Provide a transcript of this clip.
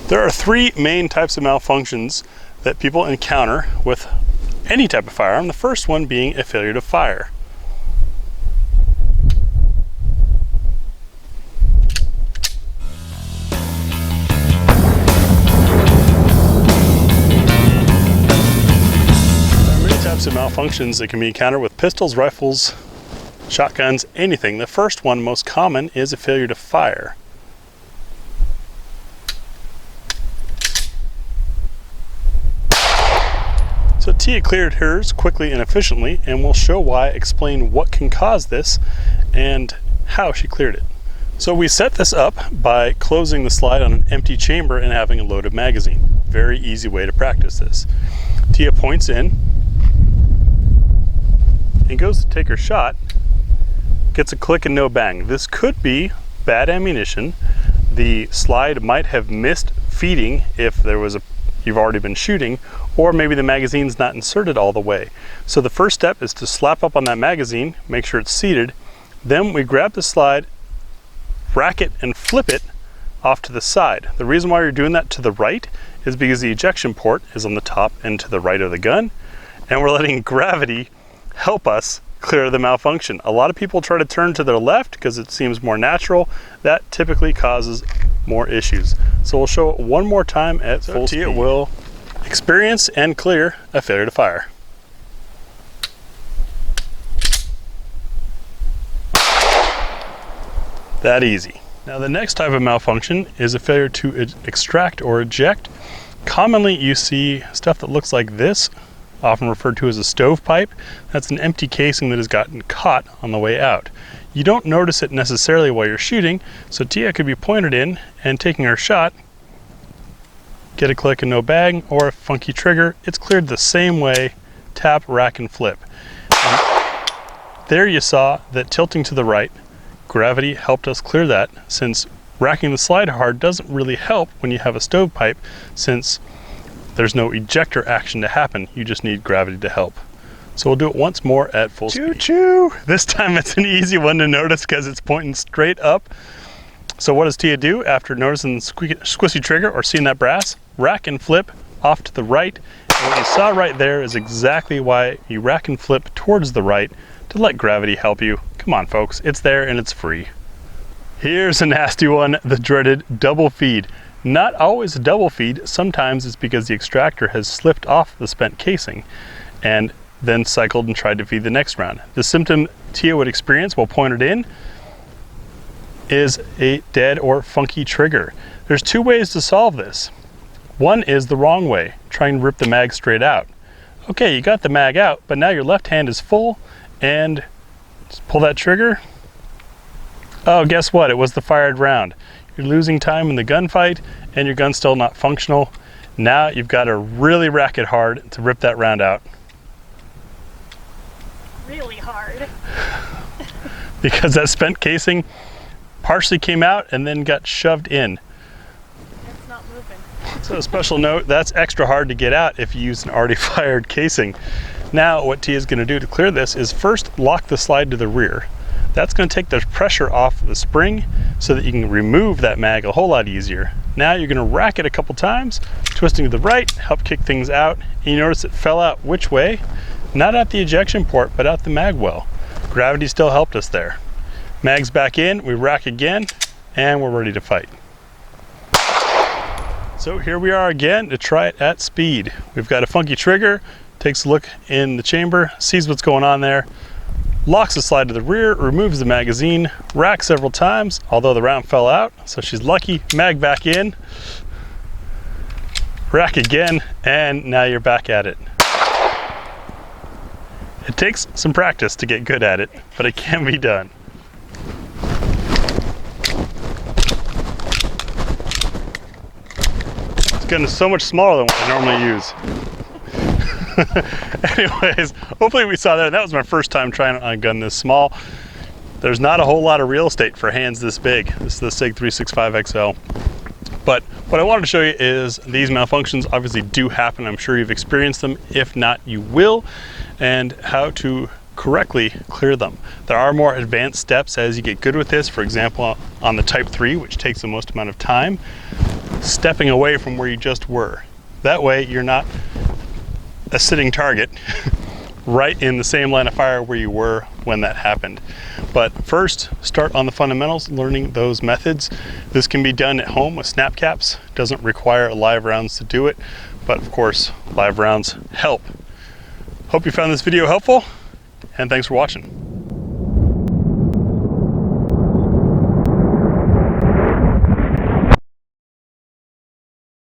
There are three main types of malfunctions that people encounter with any type of firearm. The first one being a failure to fire. There are many types of malfunctions that can be encountered with pistols, rifles, shotguns, anything. The first one, most common, is a failure to fire. So Tia cleared hers quickly and efficiently, and we'll show why, explain what can cause this, and how she cleared it. So we set this up by closing the slide on an empty chamber and having a loaded magazine. Very easy way to practice this. Tia points in and goes to take her shot, gets a click and no bang. This could be bad ammunition. The slide might have missed feeding if you've already been shooting, or maybe the magazine's not inserted all the way. So the first step is to slap up on that magazine, make sure it's seated. Then we grab the slide, rack it, and flip it off to the side. The reason why you're doing that to the right is because the ejection port is on the top and to the right of the gun, and we're letting gravity help us clear the malfunction. A lot of people try to turn to their left because it seems more natural. That typically causes more issues. So we'll show it one more time at full speed. It will experience and clear a failure to fire. That easy. Now the next type of malfunction is a failure to extract or eject. Commonly you see stuff that looks like this, often referred to as a stovepipe. That's an empty casing that has gotten caught on the way out. You don't notice it necessarily while you're shooting, so Tia could be pointed in and taking her shot, get a click and no bang, or a funky trigger. It's cleared the same way, tap, rack, and flip. And there you saw that tilting to the right, gravity helped us clear that, since racking the slide hard doesn't really help when you have a stovepipe, since there's no ejector action to happen. You just need gravity to help. So we'll do it once more at full speed. Choo-choo! This time it's an easy one to notice because it's pointing straight up. So what does Tia do after noticing the squishy trigger or seeing that brass? Rack and flip off to the right. And what you saw right there is exactly why you rack and flip towards the right, to let gravity help you. Come on folks, it's there and it's free. Here's a nasty one, the dreaded double feed. Not always a double feed. Sometimes it's because the extractor has slipped off the spent casing and then cycled and tried to feed the next round. The symptom Tia would experience while pointed in is a dead or funky trigger. There's two ways to solve this. One is the wrong way, trying to rip the mag straight out. Okay, you got the mag out, but now your left hand is full, and just pull that trigger. Oh, guess what? It was the fired round. You're losing time in the gunfight, and your gun's still not functional. Now you've got to really rack it hard to rip that round out. Really hard. Because that spent casing partially came out and then got shoved in. It's not moving. So a special note, that's extra hard to get out if you use an already fired casing. Now what Tia is going to do to clear this is first lock the slide to the rear. That's going to take the pressure off the spring so that you can remove that mag a whole lot easier. Now you're going to rack it a couple times, twisting to the right, help kick things out. And you notice it fell out which way? Not at the ejection port, but out the mag well. Gravity still helped us there. Mag's back in, we rack again, and we're ready to fight. So here we are again to try it at speed. We've got a funky trigger, takes a look in the chamber, sees what's going on there, locks the slide to the rear, removes the magazine, racks several times, although the round fell out, so she's lucky. Mag back in, rack again, and now you're back at it. It takes some practice to get good at it, but it can be done. This gun is so much smaller than what I normally use. Anyways, hopefully we saw that. That was my first time trying it on a gun this small. There's not a whole lot of real estate for hands this big. This is the SIG 365 XL. But what I wanted to show you is these malfunctions obviously do happen. I'm sure you've experienced them. If not, you will. And how to correctly clear them. There are more advanced steps as you get good with this. For example, on the Type 3, which takes the most amount of time, stepping away from where you just were. That way you're not a sitting target right in the same line of fire where you were when that happened. But first, start on the fundamentals, learning those methods. This can be done at home with snap caps. Doesn't require live rounds to do it, but of course, live rounds help. Hope you found this video helpful, and thanks for watching.